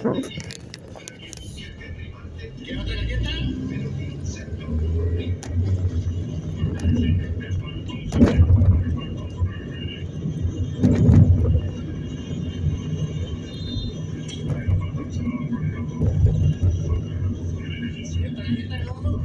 ¿Quieres otra galleta? ¿Otra galleta de ojo?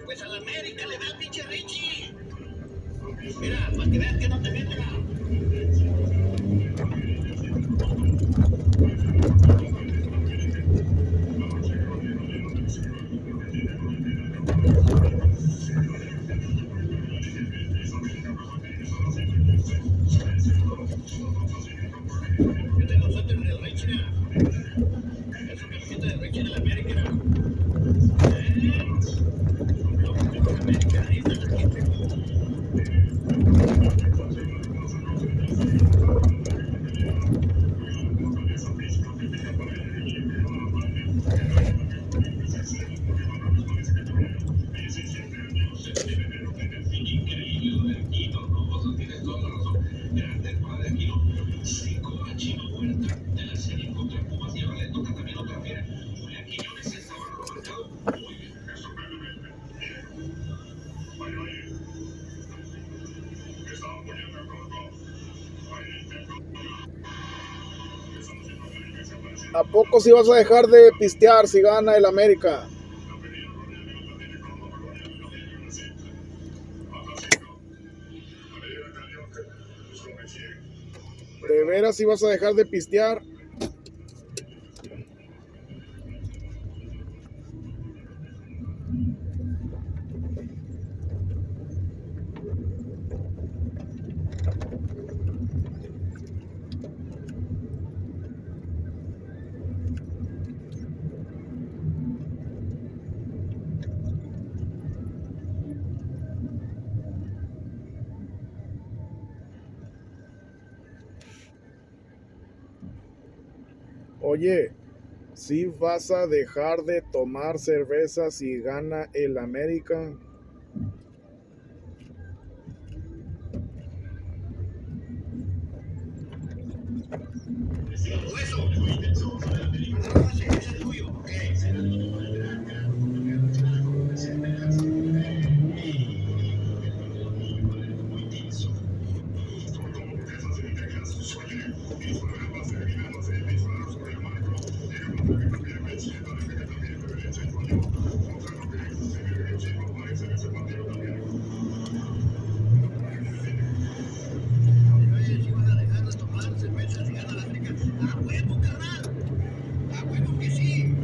Pues a la América le da el pinche Richie. Mira, para que veas que no te metas. Yo tengo suerte en el Richie. Esa camiseta de Richie de la América. Ahí está la gente. ¿A poco si vas a dejar de pistear si gana el América? ¿De veras si vas a dejar de pistear? Oye, ¿si vas a dejar de tomar cerveza si gana el América? Hueso. No, ese es tuyo. Ok. Oye, si vas a dejar de tomar cerveza si gana la América. ¡A huevo, carnal! ¡A huevo que sí!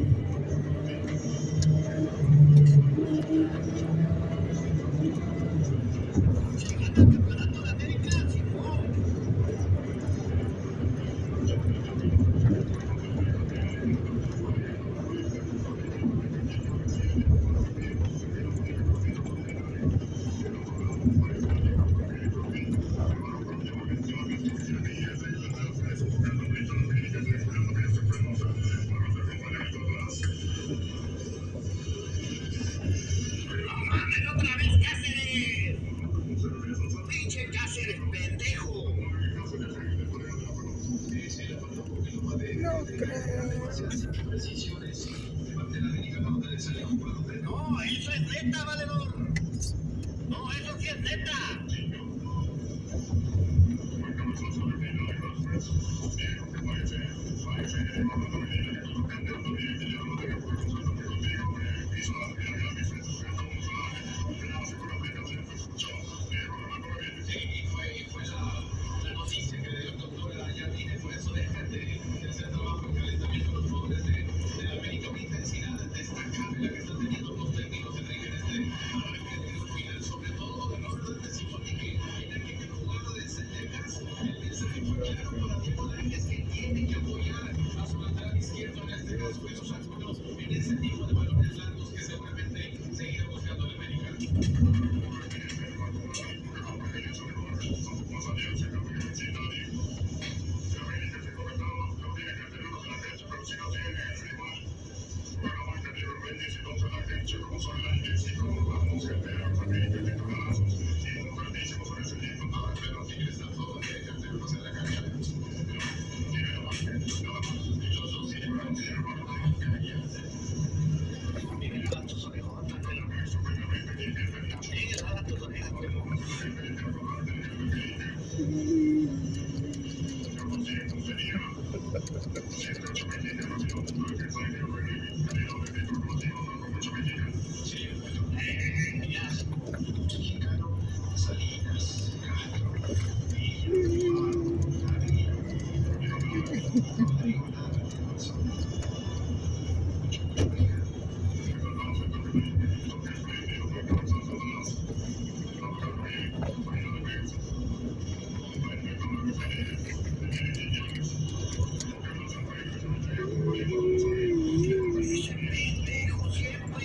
Mira tus orejotas, pero ella tus orejas como ellas, mexicano, Salinas, ese pendejo siempre.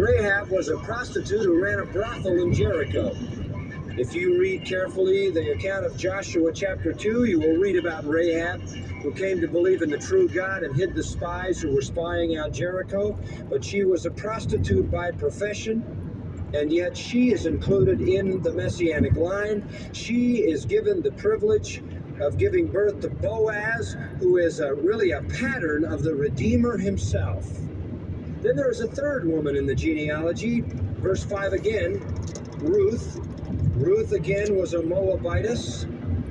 Rahab was a prostitute who ran a brothel in Jericho. If you read carefully the account of Joshua chapter 2, you will read about Rahab, who came to believe in the true God and hid the spies who were spying out Jericho. But she was a prostitute by profession, and yet she is included in the Messianic line. She is given the privilege of giving birth to Boaz, who is really a pattern of the Redeemer himself. Then there is a third woman in the genealogy. Verse 5 again, Ruth. Ruth again was a Moabitess.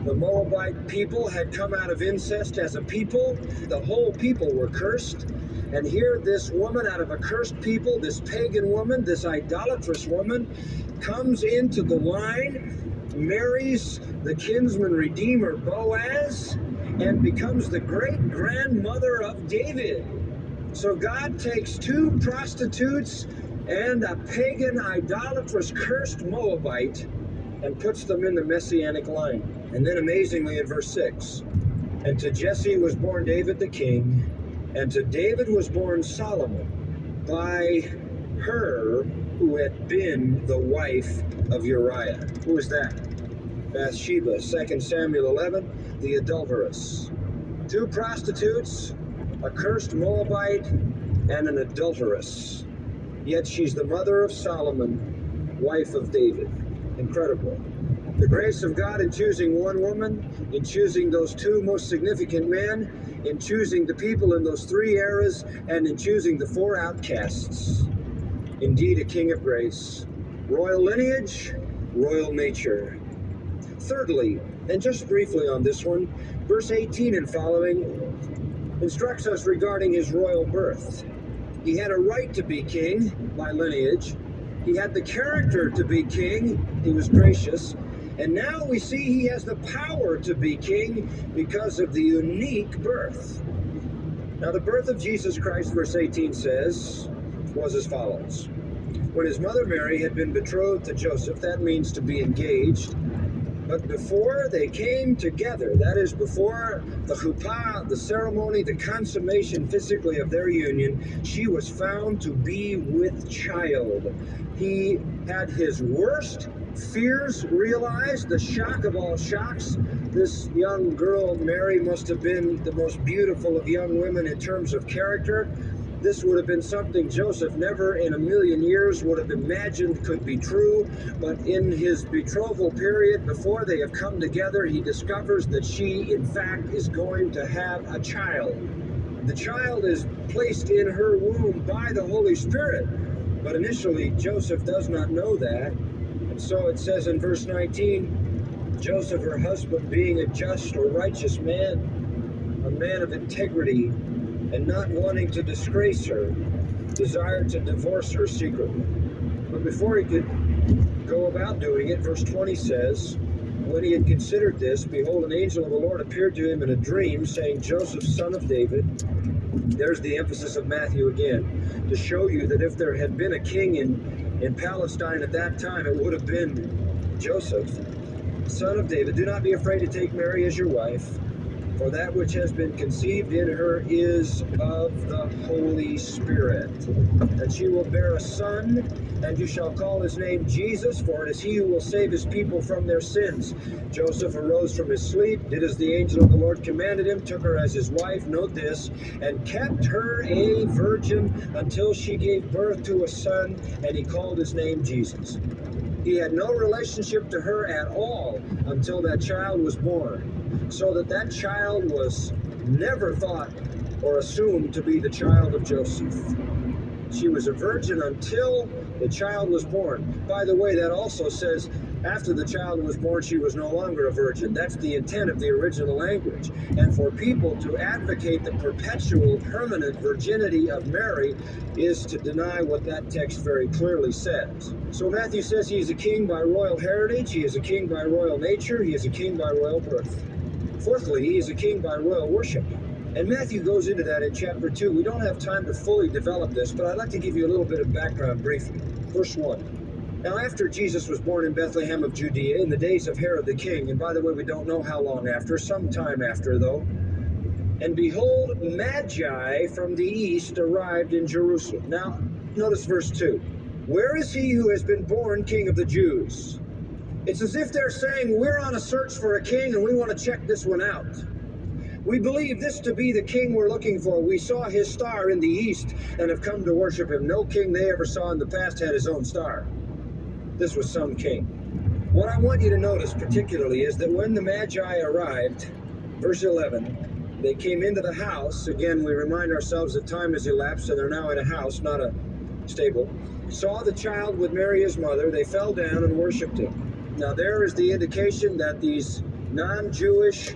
The Moabite people had come out of incest as a people. The whole people were cursed. And here this woman out of a cursed people, this pagan woman, this idolatrous woman, comes into the line, marries the kinsman redeemer Boaz, and becomes the great-grandmother of David. So God takes two prostitutes and a pagan, idolatrous, cursed Moabite and puts them in the Messianic line. And then amazingly in verse 6, and to Jesse was born David the king, and to David was born Solomon by her who had been the wife of Uriah. Who is that? Bathsheba, 2 Samuel 11, the adulteress. Two prostitutes, a cursed Moabite, and an adulteress. Yet she's the mother of Solomon, wife of David. Incredible. The grace of God in choosing one woman, in choosing those two most significant men, in choosing the people in those three eras, and in choosing the four outcasts. Indeed, a king of grace. Royal lineage, royal nature. Thirdly, and just briefly on this one, verse 18 and following instructs us regarding his royal birth. He had a right to be king by lineage. He had the character to be king. He was gracious. And now we see he has the power to be king because of the unique birth. Now the birth of Jesus Christ, verse 18 says, was as follows. When his mother Mary had been betrothed to Joseph, that means to be engaged, But before they came together, that is, before the chuppah, the ceremony, the consummation physically of their union, she was found to be with child. He had his worst fears realized, the shock of all shocks. This young girl, Mary, must have been the most beautiful of young women in terms of character. This would have been something Joseph never in a million years would have imagined could be true. But in his betrothal period, before they have come together, he discovers that she, in fact, is going to have a child. The child is placed in her womb by the Holy Spirit. But initially, Joseph does not know that. And so it says in verse 19, Joseph, her husband, being a just or righteous man, a man of integrity, and not wanting to disgrace her, desired to divorce her secretly. But before he could go about doing it, verse 20 says, when he had considered this, behold, an angel of the Lord appeared to him in a dream, saying, Joseph, son of David. There's the emphasis of Matthew again, to show you that if there had been a king in Palestine at that time, it would have been Joseph, son of David. Do not be afraid to take Mary as your wife, for that which has been conceived in her is of the Holy Spirit. And she will bear a son, and you shall call his name Jesus, for it is he who will save his people from their sins. Joseph arose from his sleep, did as the angel of the Lord commanded him, took her as his wife, note this, and kept her a virgin until she gave birth to a son, and he called his name Jesus. He had no relationship to her at all until that child was born. So that child was never thought or assumed to be the child of Joseph. She was a virgin until the child was born. By the way, that also says after the child was born, she was no longer a virgin. That's the intent of the original language. And for people to advocate the perpetual, permanent virginity of Mary is to deny what that text very clearly says. So Matthew says he is a king by royal heritage, he is a king by royal nature, he is a king by royal birth. Fourthly, he is a king by royal worship. And Matthew goes into that in chapter 2. We don't have time to fully develop this, but I'd like to give you a little bit of background briefly. Verse 1. Now after Jesus was born in Bethlehem of Judea in the days of Herod the king, and by the way, we don't know how long after, some time after though, and behold, Magi from the east arrived in Jerusalem. Now, notice verse 2. Where is he who has been born king of the Jews? It's as if they're saying, we're on a search for a king and we want to check this one out. We believe this to be the king we're looking for. We saw his star in the east and have come to worship him. No king they ever saw in the past had his own star. This was some king. What I want you to notice particularly is that when the Magi arrived, verse 11, they came into the house. Again, we remind ourselves that time has elapsed and they're now in a house, not a stable. Saw the child with Mary his mother. They fell down and worshipped him. Now there is the indication that these non-Jewish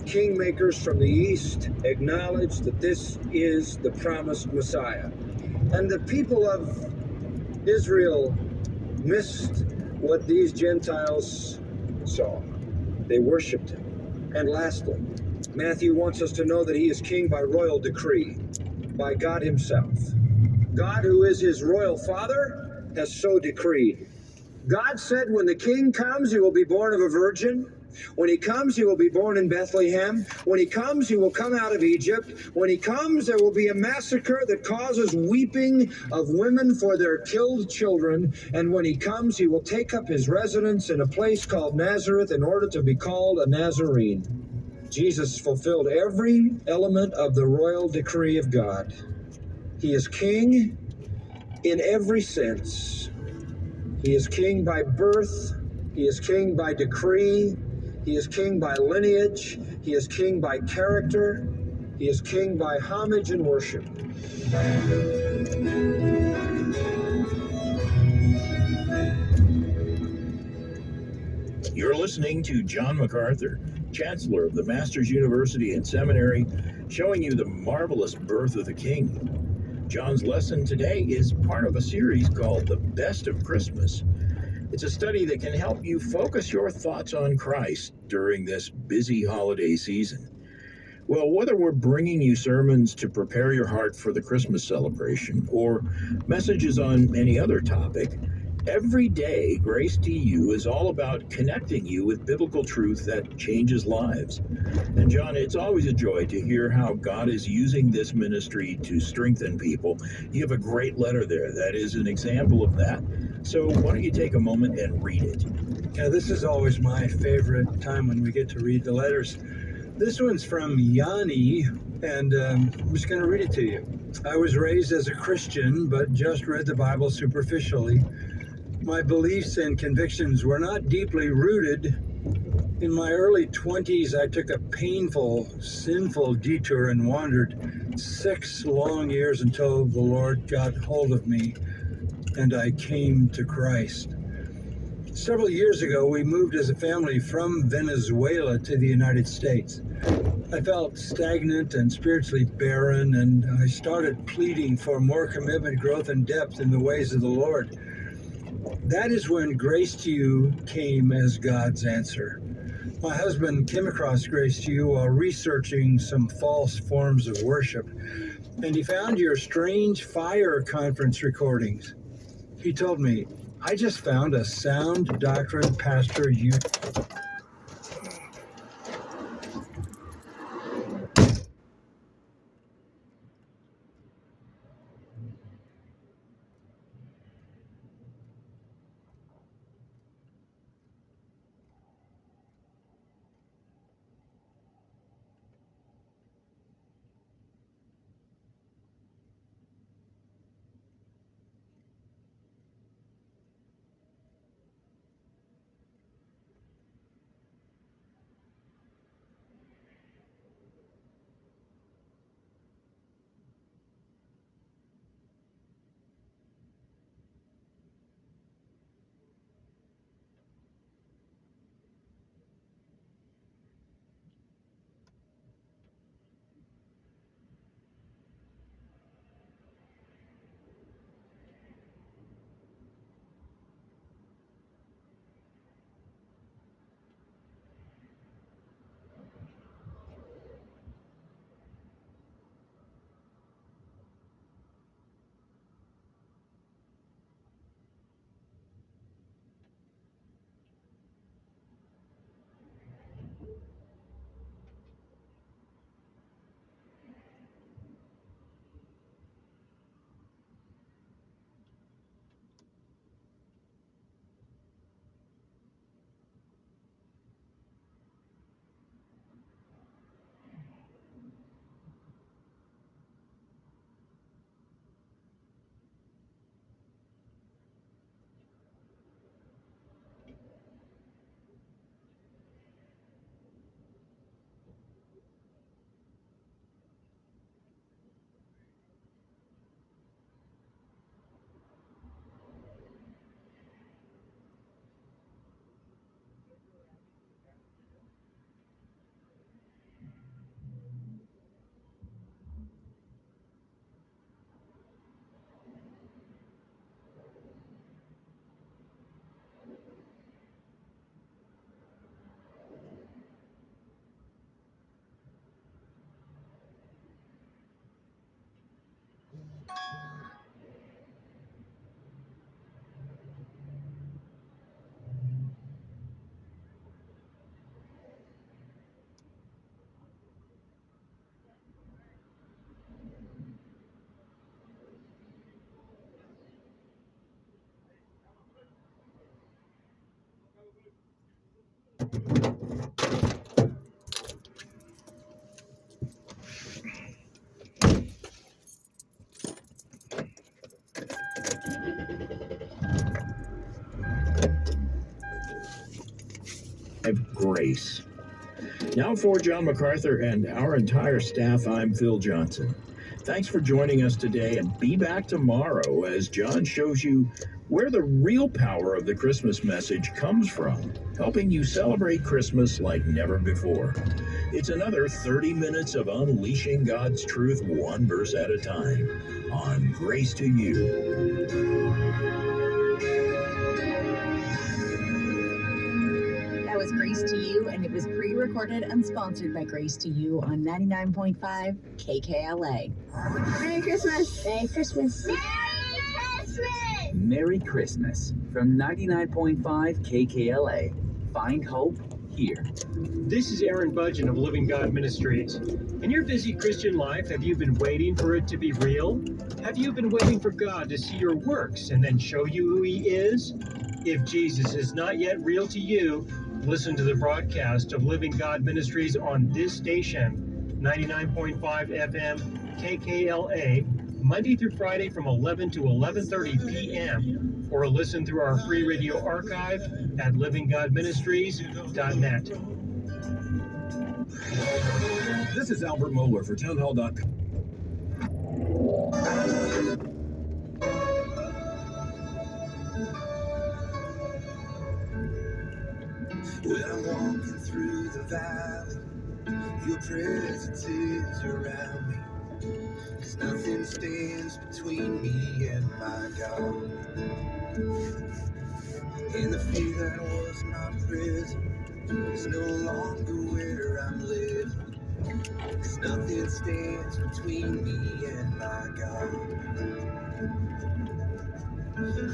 kingmakers from the east acknowledge that this is the promised Messiah. And the people of Israel missed what these Gentiles saw. They worshipped him. And lastly, Matthew wants us to know that he is king by royal decree, by God himself. God, who is his royal father, has so decreed. God said when the king comes, he will be born of a virgin. When he comes, he will be born in Bethlehem. When he comes, he will come out of Egypt. When he comes, there will be a massacre that causes weeping of women for their killed children. And when he comes, he will take up his residence in a place called Nazareth in order to be called a Nazarene. Jesus fulfilled every element of the royal decree of God. He is king in every sense. He is king by birth, he is king by decree, he is king by lineage, he is king by character, he is king by homage and worship. You're listening to John MacArthur, Chancellor of the Masters University and Seminary, showing you the marvelous birth of the King. John's lesson today is part of a series called The Best of Christmas. It's a study that can help you focus your thoughts on Christ during this busy holiday season. Well, whether we're bringing you sermons to prepare your heart for the Christmas celebration or messages on any other topic, Every day, Grace to You is all about connecting you with biblical truth that changes lives. And John, it's always a joy to hear how God is using this ministry to strengthen people. You have a great letter there that is an example of that. So why don't you take a moment and read it? Yeah, this is always my favorite time when we get to read the letters. This one's from Yanni, and I'm just going to read it to you. I was raised as a Christian, but just read the Bible superficially. My beliefs and convictions were not deeply rooted. In my early 20s, I took a painful, sinful detour and wandered 6 long years until the Lord got hold of me and I came to Christ. Several years ago, we moved as a family from Venezuela to the United States. I felt stagnant and spiritually barren, and I started pleading for more commitment, growth, and depth in the ways of the Lord. That is when Grace to You came as God's answer. My husband came across Grace to You while researching some false forms of worship, and he found your Strange Fire conference recordings. He told me, I just found a sound doctrine pastor you... Grace. Now for John MacArthur and our entire staff, I'm Phil Johnson. Thanks for joining us today, and be back tomorrow as John shows you where the real power of the Christmas message comes from, helping you celebrate Christmas like never before. It's another 30 minutes of unleashing God's truth one verse at a time on Grace to You. That was Grace to You, and it was pre-recorded and sponsored by Grace to You on 99.5 KKLA. Merry Christmas! Merry Christmas! Merry Christmas! Christmas! Merry Christmas from 99.5 KKLA. Find hope here. This is Aaron Budgeon of Living God Ministries. In your busy Christian life, have you been waiting for it to be real? Have you been waiting for God to see your works and then show you who He is? If Jesus is not yet real to you, listen to the broadcast of Living God Ministries on this station, 99.5 FM KKLA, Monday through Friday from 11 to 11:30 p.m. or listen through our free radio archive at livinggodministries.net. This is Albert Mohler for townhall.com. When I'm walking through the valley, your presence is around me. 'Cause nothing stands between me and my God. And the fear that was my prison is no longer where I'm living. 'Cause nothing stands between me and my God.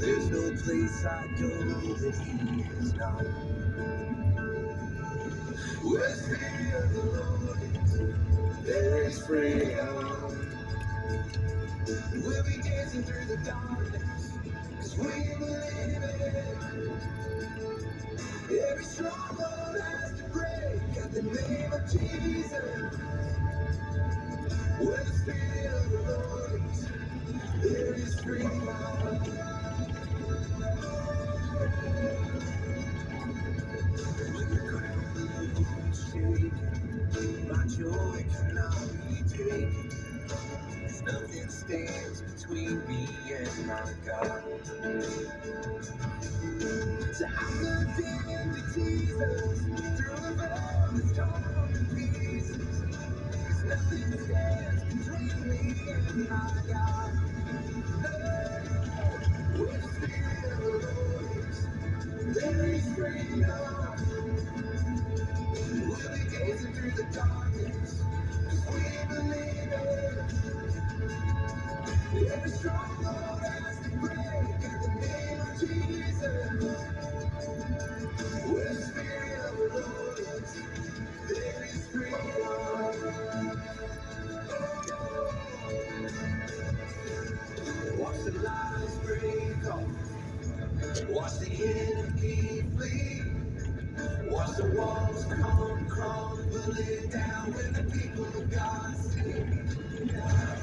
There's no place I go that He is not. Where the Spirit of the Lord is, there is freedom. We'll be dancing through the darkness, 'cause we believe it. Every stronghold has to break at the name of Jesus. Where the Spirit of the Lord is, there is freedom. When the ground is shaking, my joy cannot be taken. 'Cause nothing stands between me and my God. So I'm looking into Jesus through the valley, storm and pieces. 'Cause nothing stands between me and my God. Where the Spirit of the Lord is, there is freedom. We'll be gazing through the darkness, 'cause we believe it. Every stronghold has to break at the name of Jesus. Where the Spirit of the Lord is, there is freedom. Watch the lies break off. Watch the enemy flee. Watch the walls come crumbling down when the people of God sing.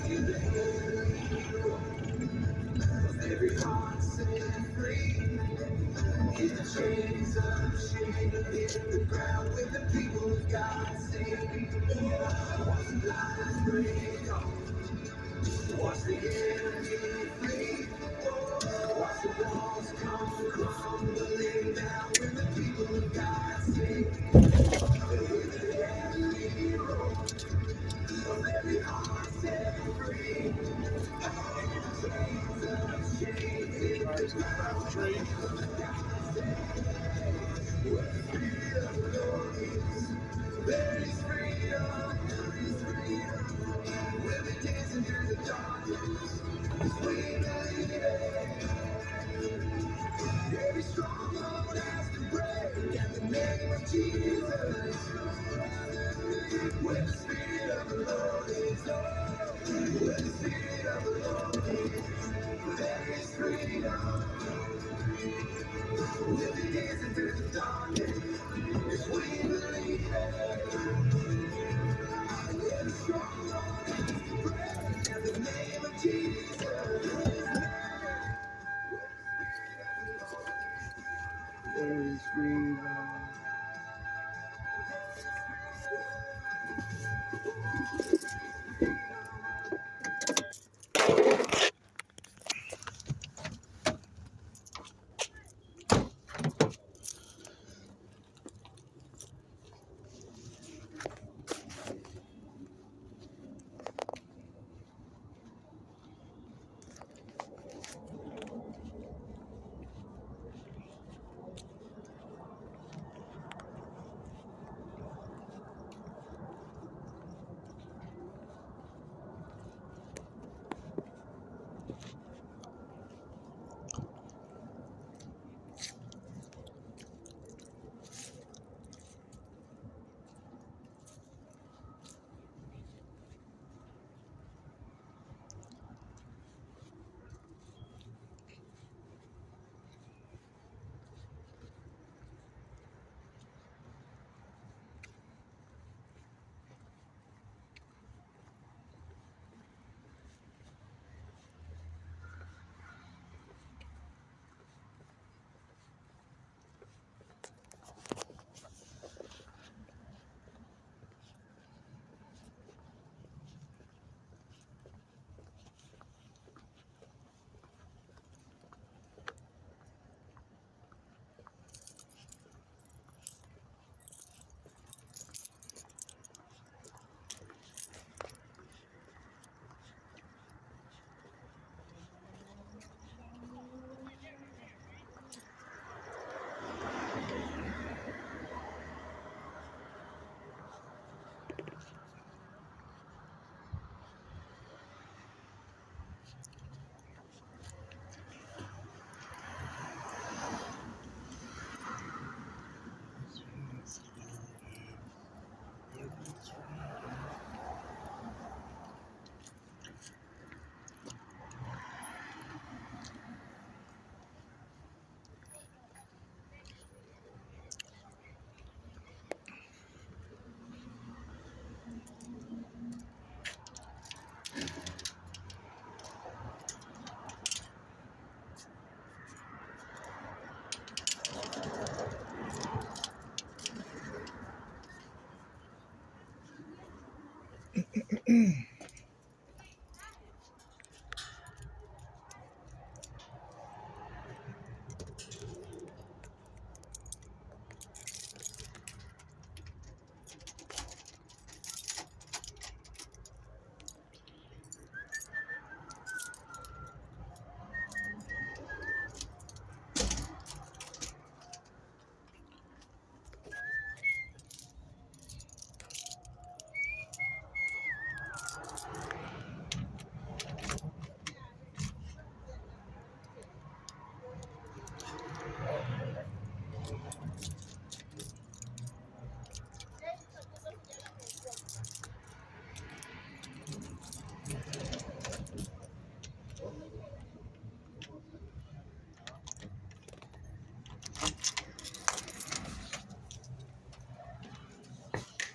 Feel the heavenly roar of every heart set free. Hear the chains of shame hit the ground when the people of God sing. Watch the lies break off. Watch the enemy flee. Watch the walls come crumbling down when the people of God sing. Hear the heavenly roar of every heart set free. And the chains of shame hit the ground when the people of God sing. Where the Spirit of the Lord is, there is freedom, there is freedom. We'll be dancing through the darkness, 'cause we believe it. Every stronghold has to break at the name of Jesus. Where the Spirit of the Lord is, where the Spirit of the Lord is, there is freedom. We'll be dancing through the darkness, 'cause we believe it. Every stronghold has to break at the name of Jesus. There is freedom.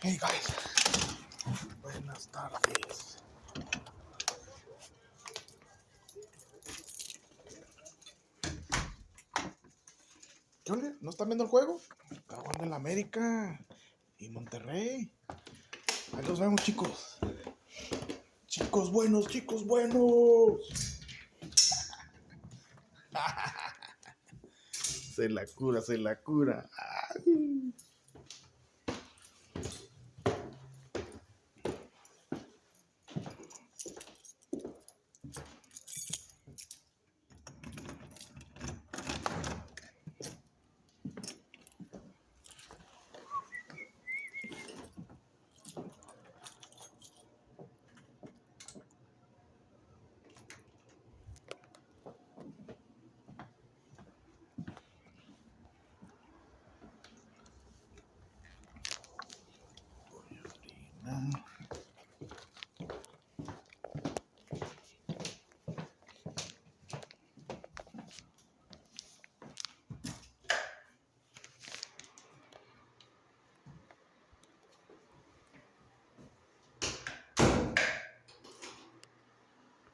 Hey guys, buenas tardes. ¿Qué ole? ¿No están viendo el juego? Acabando el América y Monterrey. Ahí los vemos, chicos. Chicos buenos, chicos buenos. Se la cura, se la cura. Ay. Voy a orinar.